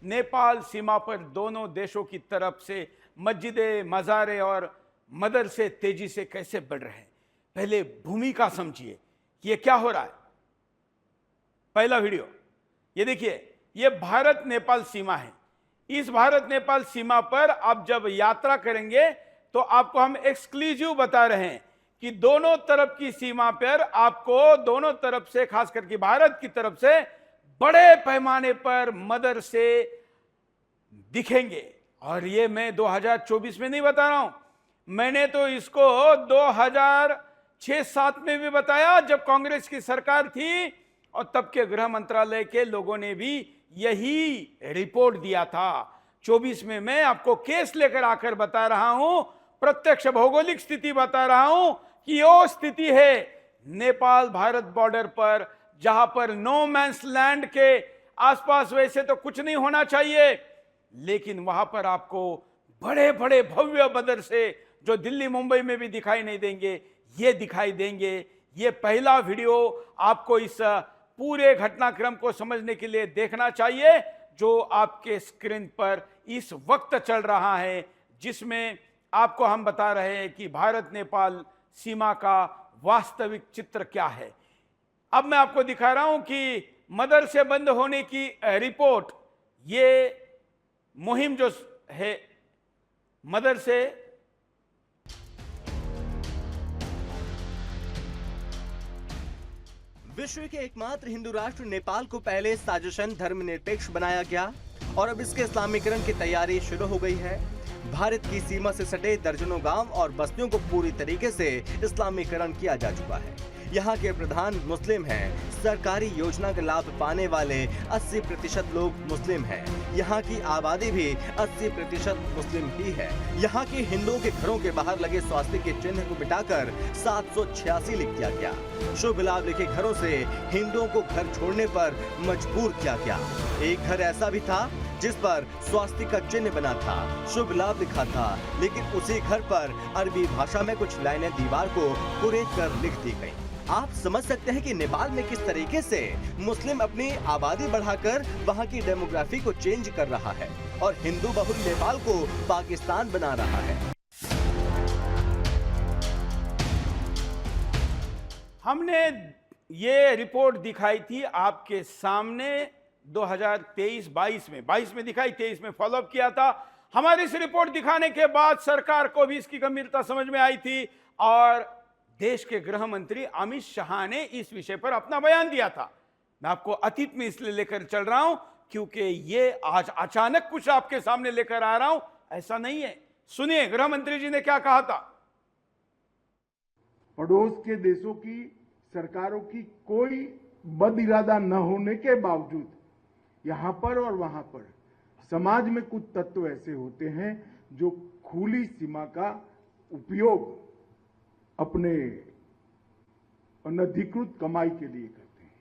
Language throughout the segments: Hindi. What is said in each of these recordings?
नेपाल सीमा पर दोनों देशों की तरफ से मस्जिदें, मज़ारे और मदरसे तेजी से कैसे बढ़ रहे हैं। पहले भूमिका समझिए कि ये क्या हो रहा है। पहला वीडियो ये देखिए, ये भारत नेपाल सीमा है। इस भारत नेपाल सीमा पर आप जब यात्रा करेंगे तो आपको हम एक्सक्लूसिव बता रहे हैं कि दोनों तरफ की सीमा पर आपको दोनों तरफ से, खास करके भारत की तरफ से, बड़े पैमाने पर मदरसे दिखेंगे। और ये मैं 2024 में नहीं बता रहा हूं, मैंने तो इसको 2006-7 में भी बताया जब कांग्रेस की सरकार थी, और तब के गृह मंत्रालय के लोगों ने भी यही रिपोर्ट दिया था। 24 में मैं आपको केस लेकर आकर बता रहा हूं, प्रत्यक्ष भौगोलिक स्थिति बता रहा हूं कि वो स्थिति है नेपाल भारत बॉर्डर पर, जहां पर नो मैंस लैंड के आसपास वैसे तो कुछ नहीं होना चाहिए, लेकिन वहां पर आपको बड़े बड़े भव्य मदरसे जो दिल्ली मुंबई में भी दिखाई नहीं देंगे, ये दिखाई देंगे। ये पहला वीडियो आपको इस पूरे घटनाक्रम को समझने के लिए देखना चाहिए जो आपके स्क्रीन पर इस वक्त चल रहा है, जिसमें आपको हम बता रहे हैं कि भारत नेपाल सीमा का वास्तविक चित्र क्या है। अब मैं आपको दिखा रहा हूं कि मदरसे बंद होने की रिपोर्ट, ये मुहिम जो है मदरसे, विश्व के एकमात्र हिंदू राष्ट्र नेपाल को पहले साजिशन धर्मनिरपेक्ष बनाया गया और अब इसके इस्लामीकरण की तैयारी शुरू हो गई है। भारत की सीमा से सटे दर्जनों गांव और बस्तियों को पूरी तरीके से इस्लामीकरण किया जा चुका है। यहाँ के प्रधान मुस्लिम हैं। सरकारी योजना का लाभ पाने वाले 80% लोग मुस्लिम हैं। यहाँ की आबादी भी 80% मुस्लिम ही है। यहाँ के हिंदुओं के घरों के बाहर लगे स्वास्तिक के चिन्ह को मिटाकर 786 लिख दिया गया। शुभ लाभ लिखे घरों से हिंदुओं को घर छोड़ने पर मजबूर किया गया। एक घर ऐसा भी था जिस पर स्वास्तिक का चिन्ह बना था, शुभ लाभ लिखा था, लेकिन उसी घर पर अरबी भाषा में कुछ लाइनें दीवार को कुरेद कर लिख दी गयी। आप समझ सकते हैं कि नेपाल में किस तरीके से मुस्लिम अपनी आबादी बढ़ाकर वहां की डेमोग्राफी को चेंज कर रहा है और हिंदू बहुल नेपाल को पाकिस्तान बना रहा है। हमने ये रिपोर्ट दिखाई थी आपके सामने 2023-22 में, 22 में दिखाई, 23 में फॉलोअप किया था। हमारी इस रिपोर्ट दिखाने के बाद सरकार को भी इसकी गंभीरता समझ में आई थी और देश के गृह मंत्री अमित शाह ने इस विषय पर अपना बयान दिया था। मैं आपको अतीत में इसलिए लेकर चल रहा हूं क्योंकि ये आज अचानक कुछ आपके सामने लेकर आ रहा हूं, ऐसा नहीं है। सुनिए गृह मंत्री जी ने क्या कहा था। पड़ोस के देशों की सरकारों की कोई बद इरादा न होने के बावजूद यहां पर और वहां पर समाज में कुछ तत्व ऐसे होते हैं जो खुली सीमा का उपयोग अपने अनधिकृत कमाई के लिए करते हैं,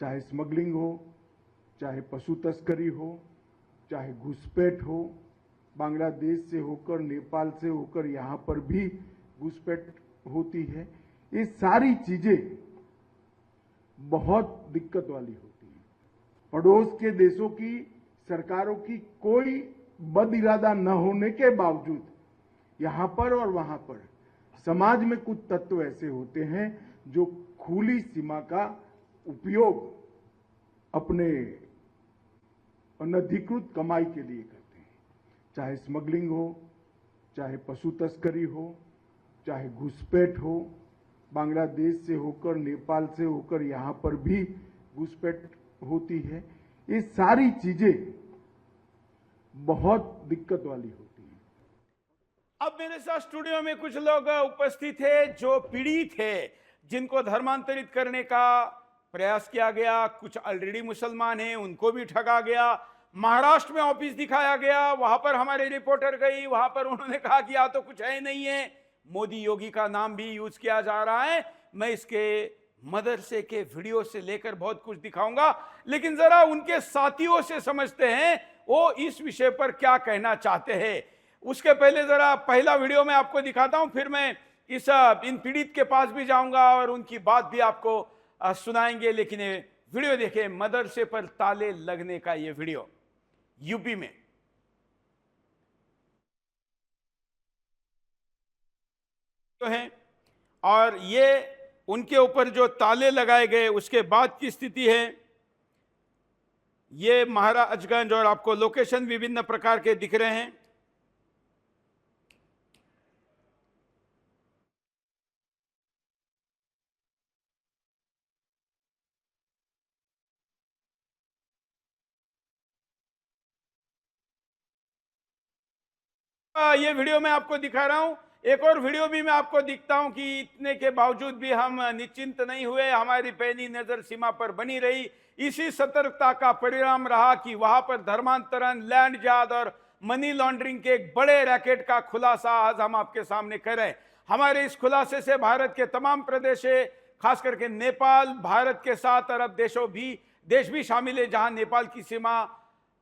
चाहे स्मगलिंग हो, चाहे पशु तस्करी हो, चाहे घुसपैठ हो। बांग्लादेश से होकर, नेपाल से होकर यहां पर भी घुसपैठ होती है। ये सारी चीजें बहुत दिक्कत वाली होती है। पड़ोस के देशों की सरकारों की कोई बद इरादा न होने के बावजूद यहां पर और वहां पर समाज में कुछ तत्व ऐसे होते हैं जो खुली सीमा का उपयोग अपने अनधिकृत कमाई के लिए करते हैं, चाहे स्मगलिंग हो, चाहे पशु तस्करी हो, चाहे घुसपैठ हो। बांग्लादेश से होकर, नेपाल से होकर यहां पर भी घुसपैठ होती है। ये सारी चीजें बहुत दिक्कत वाली होती है। अब मेरे साथ स्टूडियो में कुछ लोग उपस्थित थे जो पीड़ित थे, जिनको धर्मांतरित करने का प्रयास किया गया। कुछ ऑलरेडी मुसलमान हैं, उनको भी ठगा गया। महाराष्ट्र में ऑफिस दिखाया गया, वहां पर हमारे रिपोर्टर गई, वहां पर उन्होंने कहा कि यहाँ तो कुछ है नहीं है। मोदी योगी का नाम भी यूज किया जा रहा है। मैं इसके मदरसे के वीडियो से लेकर बहुत कुछ दिखाऊंगा, लेकिन जरा उनके साथियों से समझते हैं वो इस विषय पर क्या कहना चाहते हैं। उसके पहले जरा पहला वीडियो मैं आपको दिखाता हूं, फिर मैं इन पीड़ित के पास भी जाऊंगा और उनकी बात भी आपको सुनाएंगे। लेकिन ये वीडियो देखें, मदरसे पर ताले लगने का ये वीडियो। यूपी में। तो हैं और ये उनके ऊपर जो ताले लगाए गए उसके बाद की स्थिति है। ये महाराजगंज और आपको लोकेशन विभिन्न प्रकार के दिख रहे हैं। ये वीडियो मैं आपको दिखा रहा हूं। एक और वीडियो भी मैं आपको दिखता हूं कि इतने के बावजूद भी हम निश्चिंत नहीं हुए, हमारी पैनी नजर सीमा पर बनी रही। इसी सतर्कता का परिणाम रहा कि वहां पर धर्मांतरण, लैंड जाद और मनी लॉन्ड्रिंग के एक बड़े रैकेट का खुलासा आज हम आपके सामने करें। हमारे इस खुलासे से भारत के तमाम प्रदेश, खास करके नेपाल, भारत के 7 अरब देश भी शामिल है, जहां नेपाल की सीमा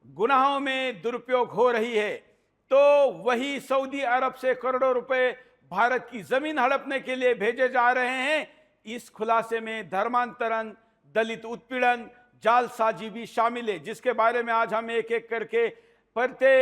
गुनाहों में दुरुपयोग हो रही है। तो वही सऊदी अरब से करोड़ों रुपए भारत की जमीन हड़पने के लिए भेजे जा रहे हैं। इस खुलासे में धर्मांतरण, दलित उत्पीड़न, जालसाजी भी शामिल है, जिसके बारे में आज हम एक एक करके परते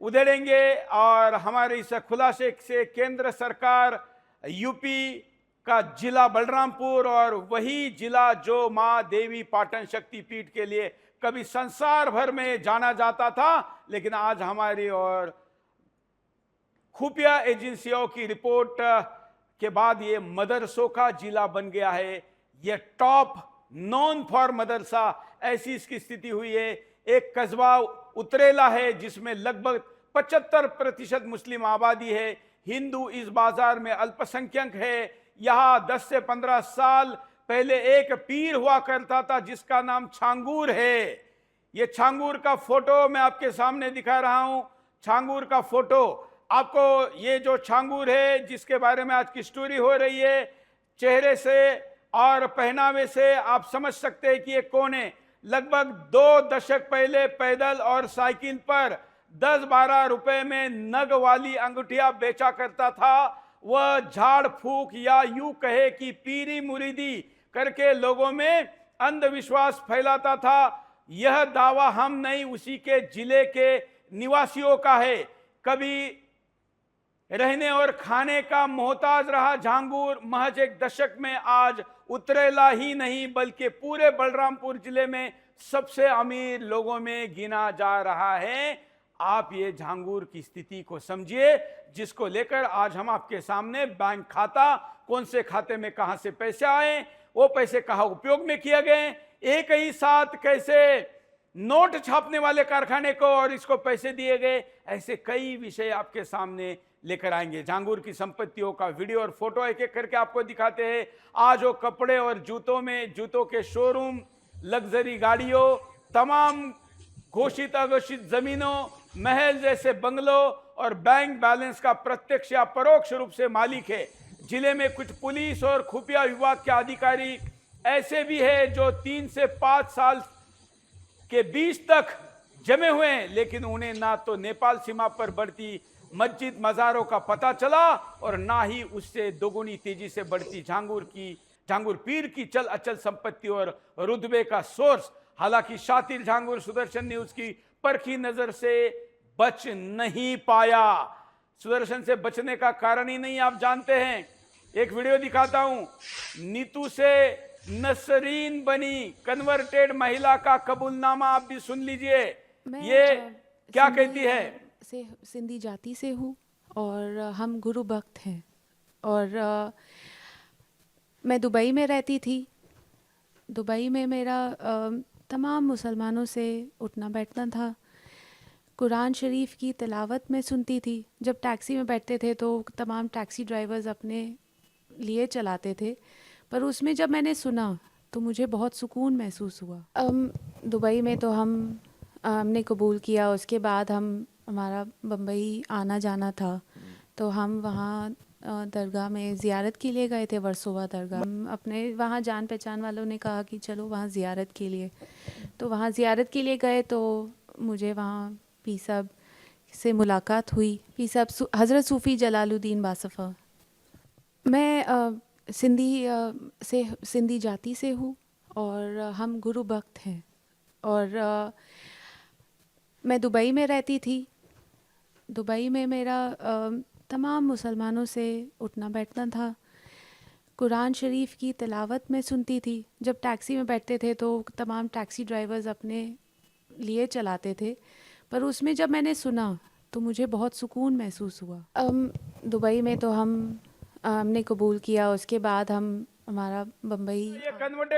उधेड़ेंगे। और हमारे इस खुलासे से केंद्र सरकार, यूपी का जिला बलरामपुर और वही जिला जो मां देवी पाटन शक्तिपीठ के लिए कभी संसार भर में जाना जाता था, लेकिन आज हमारी और खुफिया एजेंसियों की रिपोर्ट के बाद ये मदरसों का जिला बन गया है। ये टॉप नॉन फॉर मदरसा, ऐसी इसकी स्थिति हुई है। एक कस्बा उतरेला है जिसमें लगभग 75% मुस्लिम आबादी है। हिंदू इस बाजार में अल्पसंख्यक है। यहां 10 से 15 साल पहले एक पीर हुआ करता था जिसका नाम छांगूर है। ये छांगूर का फोटो मैं आपके सामने दिखा रहा हूं। छांगूर का फोटो आपको, ये जो छांगूर है जिसके बारे में आज की स्टोरी हो रही है, चेहरे से और पहनावे से आप समझ सकते हैं कि ये कौन है। लगभग 2 दशक पहले पैदल और साइकिल पर 10-12 रुपए में नग वाली अंगूठियां बेचा करता था। वह झाड़ फूक या यूं कहे कि पीरी मुरीदी करके लोगों में अंधविश्वास फैलाता था। यह दावा हम नहीं, उसी के जिले के निवासियों का है। कभी रहने और खाने का मोहताज रहा झांगूर महज एक दशक में आज उतरेला ही नहीं बल्कि पूरे बलरामपुर जिले में सबसे अमीर लोगों में गिना जा रहा है। आप ये झांगूर की स्थिति को समझिए, जिसको लेकर आज हम आपके सामने बैंक खाता, कौन से खाते में कहां से पैसे आए, वो पैसे कहां उपयोग में किए गए, एक ही साथ कैसे नोट छापने वाले कारखाने को और इसको पैसे दिए गए, ऐसे कई विषय आपके सामने लेकर आएंगे। झांगूर की संपत्तियों का वीडियो और फोटो एक एक करके आपको दिखाते हैं। आज वो कपड़े और जूतों के शोरूम, लग्जरी गाड़ियों, तमाम घोषित अघोषित जमीनों, महल जैसे बंगलों और बैंक बैलेंस का प्रत्यक्ष या परोक्ष रूप से मालिक है। जिले में कुछ पुलिस और खुफिया विभाग के अधिकारी ऐसे भी है जो 3 से 5 साल के बीच तक जमे हुए हैं, लेकिन उन्हें ना तो नेपाल सीमा पर बढ़ती मस्जिद मज़ारों का पता चला और ना ही उससे दोगुनी तेजी से बढ़ती झांगूर पीर की चल अचल संपत्ति और रुतबे का सोर्स। हालांकि शातिर झांगूर सुदर्शन न्यूज की परखी नजर से बच नहीं पाया। सुदर्शन से बचने का कारण ही नहीं आप जानते हैं। एक वीडियो दिखाता हूं। नीतू से नसरीन बनी कन्वर्टेड महिला का कबूलनामा आप भी सुन लीजिए। ये क्या कहती है? सिंधी जाति से हूँ और हम गुरु भक्त हैं और मैं दुबई में रहती थी। दुबई में मेरा तमाम मुसलमानों से उठना बैठना था। कुरान शरीफ की तिलावत में सुनती थी। जब टैक्सी में बैठते थे तो तमाम टैक्सी ड्राइवर्स अपने लिए चलाते थे, पर उसमें जब मैंने सुना तो मुझे बहुत सुकून महसूस हुआ। दुबई में तो हमने कबूल किया। उसके बाद हमारा बम्बई आना जाना था, तो हम वहाँ दरगाह में ज़ियारत के लिए गए थे, वर्सोवा दरगाह। अपने वहाँ जान पहचान वालों ने कहा कि चलो वहाँ ज़ियारत के लिए, तो वहाँ ज़ियारत के लिए गए। तो मुझे वहाँ पी साहब से मुलाकात हुई। पी साहब हज़रत सूफ़ी जलालुद्दीन बासफ़ा। मैं सिंधी जाति से हूँ और हम गुरु भक्त हैं और मैं दुबई में रहती थी। दुबई में मेरा तमाम मुसलमानों से उठना बैठना था। कुरान शरीफ की तिलावत में सुनती थी। जब टैक्सी में बैठते थे तो तमाम टैक्सी ड्राइवर्स अपने लिए चलाते थे, पर उसमें जब मैंने सुना तो मुझे बहुत सुकून महसूस हुआ। दुबई में तो हमने कबूल किया, उसके बाद हमारा बम्बई ये कन्वर्टेड